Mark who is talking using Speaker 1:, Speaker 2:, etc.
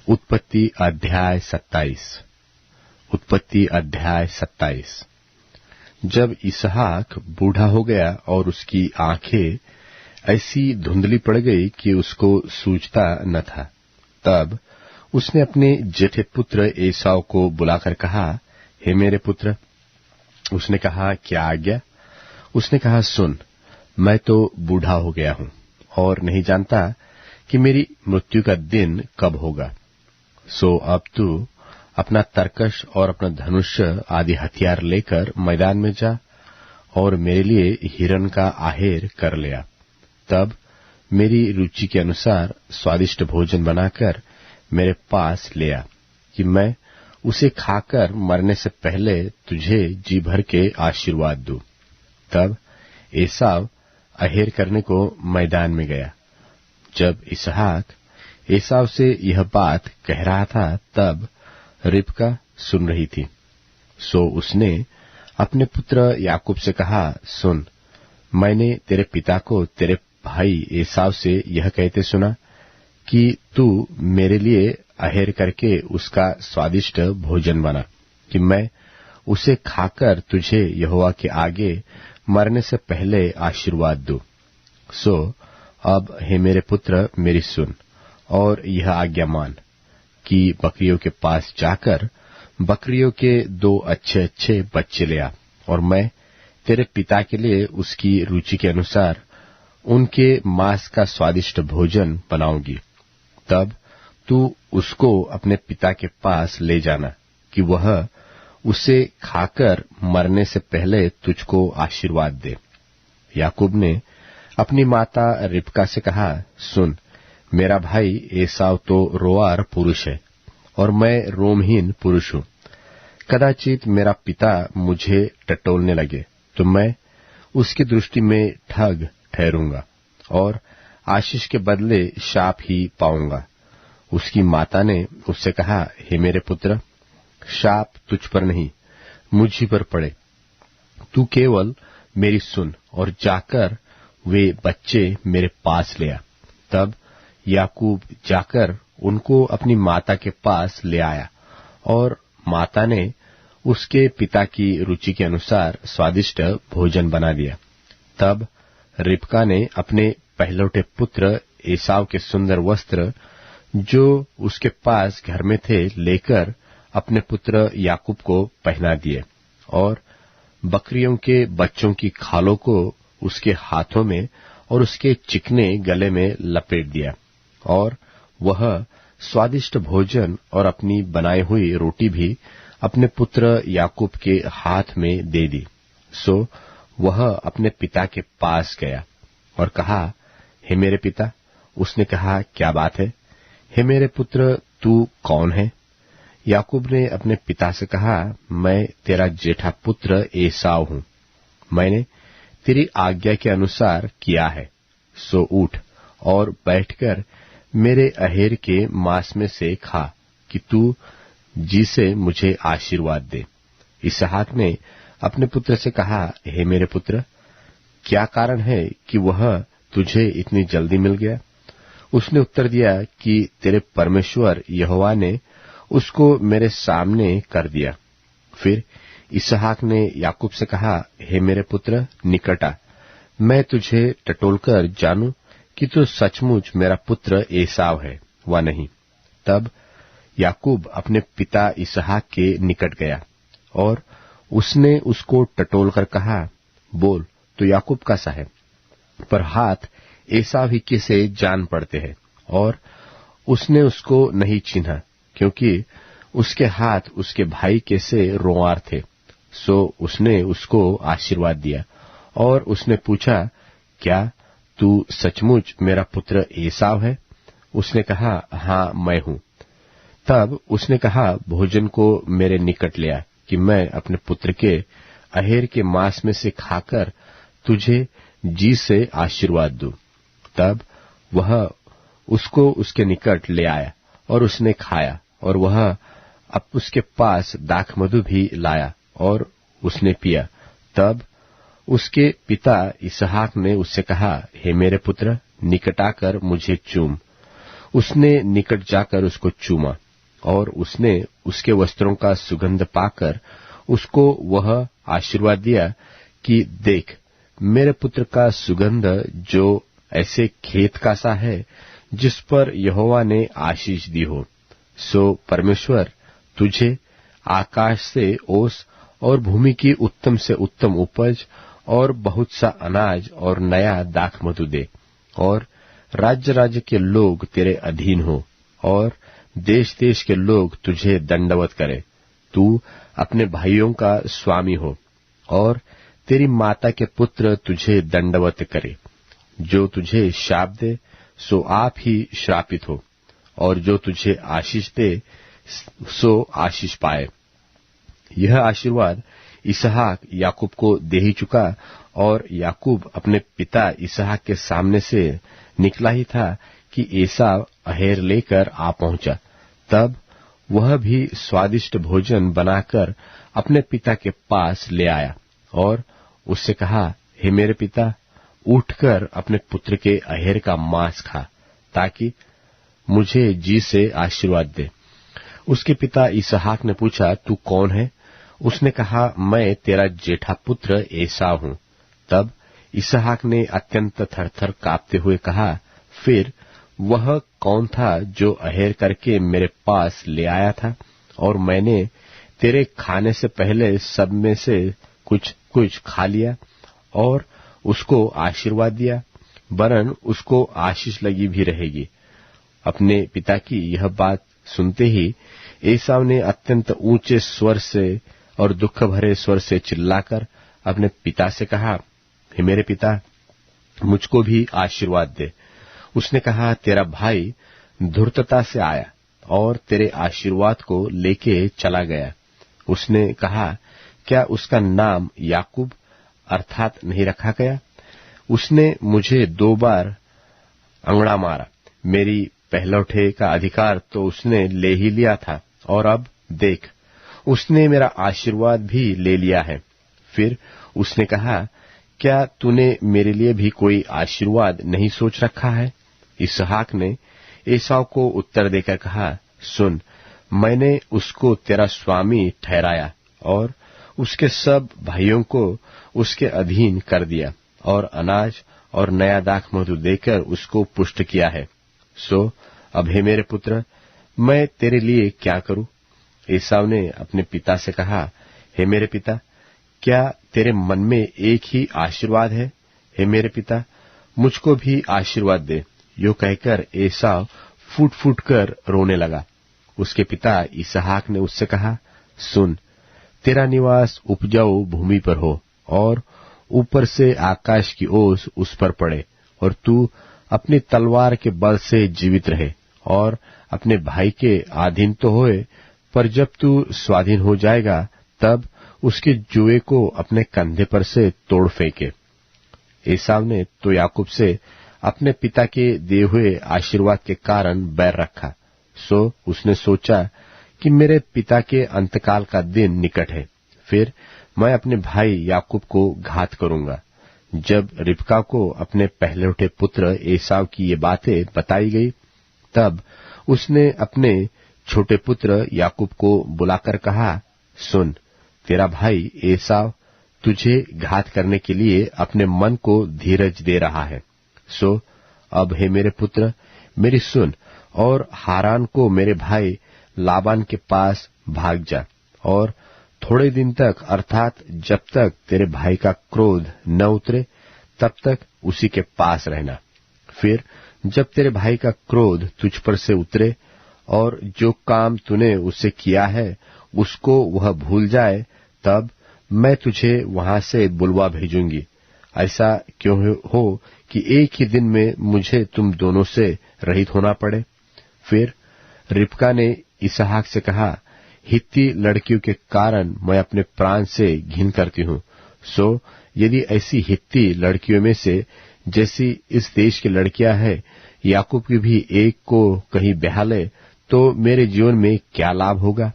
Speaker 1: उत्पत्ति अध्याय 27। उत्पत्ति अध्याय 27। जब इसहाक बूढ़ा हो गया और उसकी आंखें ऐसी धुंधली पड़ गई कि उसको सूझता न था, तब उसने अपने जेठे पुत्र एसाव को बुलाकर कहा, हे मेरे पुत्र। उसने कहा, क्या आज्ञा? उसने कहा, सुन, मैं तो बूढ़ा हो गया हूं और नहीं जानता कि मेरी मृत्यु का दिन कब होगा। सो अब तू अपना तरकश और अपना धनुष आदि हथियार लेकर मैदान में जा और मेरे लिए हिरन का आहेर कर ले आ। तब मेरी रुचि के अनुसार स्वादिष्ट भोजन बनाकर मेरे पास ले आ कि मैं उसे खाकर मरने से पहले तुझे जी भर के आशीर्वाद दूं। तब एसाव आहेर करने को मैदान में गया। जब इसहाक एसाव से यह बात कह रहा था, तब रिबका सुन रही थी। सो उसने अपने पुत्र याकूब से कहा, सुन, मैंने तेरे पिता को तेरे भाई एसाव से यह कहते सुना कि तू मेरे लिए आहेर करके उसका स्वादिष्ट भोजन बना कि मैं उसे खाकर तुझे यहोवा के आगे मरने से पहले आशीर्वाद दूं। सो अब हे मेरे पुत्र, मेरी सुन और यह आज्ञा मान कि बकरियों के पास जाकर बकरियों के 2 अच्छे अच्छे बच्चे ले आ और मैं तेरे पिता के लिए उसकी रुचि के अनुसार उनके मांस का स्वादिष्ट भोजन बनाऊंगी। तब तू उसको अपने पिता के पास ले जाना कि वह उसे खाकर मरने से पहले तुझको आशीर्वाद दे। याकूब ने अपनी माता रिबका से कहा, सुन, मेरा भाई एसाव तो रोआर पुरुष है और मैं रोमहीन पुरुष हूं। कदाचित मेरा पिता मुझे टटोलने लगे तो मैं उसकी दृष्टि में ठग ठहरूंगा और आशीष के बदले शाप ही पाऊंगा। उसकी माता ने उससे कहा, हे मेरे पुत्र, शाप तुझ पर नहीं, मुझ ही पर पड़े। तू केवल मेरी सुन और जाकर वे बच्चे मेरे पास ले आ। तब याकूब जाकर उनको अपनी माता के पास ले आया और माता ने उसके पिता की रुचि के अनुसार स्वादिष्ट भोजन बना दिया। तब रिबका ने अपने पहलौठे पुत्र एसाव के सुंदर वस्त्र जो उसके पास घर में थे लेकर अपने पुत्र याकूब को पहना दिए और बकरियों के बच्चों की खालों को उसके हाथों में और उसके चिकने गले में लपेट दिया और वह स्वादिष्ट भोजन और अपनी बनाई हुई रोटी भी अपने पुत्र याकूब के हाथ में दे दी। सो वह अपने पिता के पास गया और कहा, हे मेरे पिता। उसने कहा, क्या बात है? हे मेरे पुत्र, तू कौन है? याकूब ने अपने पिता से कहा, मैं तेरा जेठा पुत्र एसाव हूं। मैंने तेरी आज्ञा के अनुसार किया है। सो उठ और बैठकर मेरे अहेर के मांस में से खा कि तू जी से मुझे आशीर्वाद दे। इसहाक ने अपने पुत्र से कहा, हे मेरे पुत्र, क्या कारण है कि वह तुझे इतनी जल्दी मिल गया? उसने उत्तर दिया कि तेरे परमेश्वर यहोवा ने उसको मेरे सामने कर दिया। फिर इसहाक ने याकूब से कहा, हे मेरे पुत्र, निकट आ, मैं तुझे टटोलकर जानूं कि तू सचमुच मेरा पुत्र एसाव है व नहीं। तब याकूब अपने पिता इसहाक के निकट गया और उसने उसको टटोलकर कहा, बोल, तो याकूब का सा है, पर हाथ एसाव ही के से जान पड़ते हैं। और उसने उसको नहीं चिन्हा क्योंकि उसके हाथ उसके भाई के से रोंआर थे। सो उसने उसको आशीर्वाद दिया और उसने पूछा, क्या तू सचमुच मेरा पुत्र एसाव है? उसने कहा, हाँ, मैं हूं। तब उसने कहा, भोजन को मेरे निकट ले आ कि मैं अपने पुत्र के अहेर के मांस में से खाकर तुझे जी से आशीर्वाद दूं। तब वह उसको उसके निकट ले आया और उसने खाया और वह अब उसके पास दाखमधु भी लाया और उसने पिया। तब उसके पिता इसहाक ने उससे कहा, हे मेरे पुत्र, निकट आकर मुझे चूम। उसने निकट जाकर उसको चूमा और उसने उसके वस्त्रों का सुगंध पाकर उसको वह आशीर्वाद दिया कि देख, मेरे पुत्र का सुगंध जो ऐसे खेत का सा है जिस पर यहोवा ने आशीष दी हो। सो परमेश्वर तुझे आकाश से ओस और भूमि की उत्तम से उत्तम उपज और बहुत सा अनाज और नया दाखमधु दे, और राज्य राज्य के लोग तेरे अधीन हो, और देश देश के लोग तुझे दंडवत करे। तू अपने भाइयों का स्वामी हो, और तेरी माता के पुत्र तुझे दंडवत करे। जो तुझे शाप दे सो आप ही श्रापित हो, और जो तुझे आशीष दे सो आशीष पाए। यह आशीर्वाद इसहाक याकूब को दे ही चुका, और याकूब अपने पिता इसहाक के सामने से निकला ही था कि एसाव अहेर लेकर आ पहुंचा। तब वह भी स्वादिष्ट भोजन बनाकर अपने पिता के पास ले आया और उससे कहा, हे मेरे पिता, उठकर अपने पुत्र के अहेर का मांस खा, ताकि मुझे जी से आशीर्वाद दे। उसके पिता इसहाक ने पूछा, तू कौन है? उसने कहा, मैं तेरा जेठा पुत्र एसाव हूं। तब इसहाक ने अत्यंत थरथर कांपते हुए कहा, फिर वह कौन था जो अहेर करके मेरे पास ले आया था, और मैंने तेरे खाने से पहले सब में से कुछ कुछ खा लिया और उसको आशीर्वाद दिया, वरन उसको आशीष लगी भी रहेगी। अपने पिता की यह बात सुनते ही एसाव ने अत्यंत ऊंचे स्वर से और दुख भरे स्वर से चिल्लाकर अपने पिता से कहा, हे मेरे पिता, मुझको भी आशीर्वाद दे। उसने कहा, तेरा भाई धूर्तता से आया और तेरे आशीर्वाद को लेके चला गया। उसने कहा, क्या उसका नाम याकूब अर्थात नहीं रखा गया? उसने मुझे 2 बार अंगड़ा मारा, मेरी पहलौठे का अधिकार तो उसने ले ही लिया था, और अब देख, उसने मेरा आशीर्वाद भी ले लिया है। फिर उसने कहा, क्या तूने मेरे लिए भी कोई आशीर्वाद नहीं सोच रखा है? इसहाक ने एसाव को उत्तर देकर कहा, सुन, मैंने उसको तेरा स्वामी ठहराया और उसके सब भाइयों को उसके अधीन कर दिया, और अनाज और नया दाखमधु देकर उसको पुष्ट किया है। सो अब हे मेरे पुत्र, मैं तेरे लिए क्या करूं? एसाव ने अपने पिता से कहा, हे मेरे पिता, क्या तेरे मन में एक ही आशीर्वाद है? हे मेरे पिता, मुझको भी आशीर्वाद दे। यो कहकर एसाव फूट फूट कर रोने लगा। उसके पिता इसहाक ने उससे कहा, सुन, तेरा निवास उपजाऊ भूमि पर हो, और ऊपर से आकाश की ओस उस पर पड़े, और तू अपनी तलवार के बल से जीवित रहे, और अपने भाई के अधीन तो होए, पर जब तू स्वाधीन हो जाएगा तब उसके जुए को अपने कंधे पर से तोड़ फेंके। एसाव ने तो याकूब से अपने पिता के दिए हुए आशीर्वाद के कारण बैर रखा। सो उसने सोचा कि मेरे पिता के अंतकाल का दिन निकट है, फिर मैं अपने भाई याकूब को घात करूंगा। जब रिबका को अपने पहलौठे पुत्र एसाव की ये बातें बताई गई, तब उसने अपने छोटे पुत्र याकूब को बुलाकर कहा, सुन, तेरा भाई एसाव तुझे घात करने के लिए अपने मन को धीरज दे रहा है। सो अब हे मेरे पुत्र, मेरी सुन, और हारान को मेरे भाई लाबान के पास भाग जा, और थोड़े दिन तक, अर्थात जब तक तेरे भाई का क्रोध न उतरे, तब तक उसी के पास रहना। फिर जब तेरे भाई का क्रोध तुझ पर से उतरे और जो काम तूने उससे किया है उसको वह भूल जाए, तब मैं तुझे वहां से बुलवा भेजूंगी। ऐसा क्यों हो कि एक ही दिन में मुझे तुम दोनों से रहित होना पड़े। फिर रिबका ने इसहाक से कहा, हित्ती लड़कियों के कारण मैं अपने प्राण से घिन करती हूँ। सो यदि ऐसी हित्ती लड़कियों में से जैसी इस देश की लड़कियां हैं, याकूब की भी एक को कहीं ब्याह ले, तो मेरे जीवन में क्या लाभ होगा?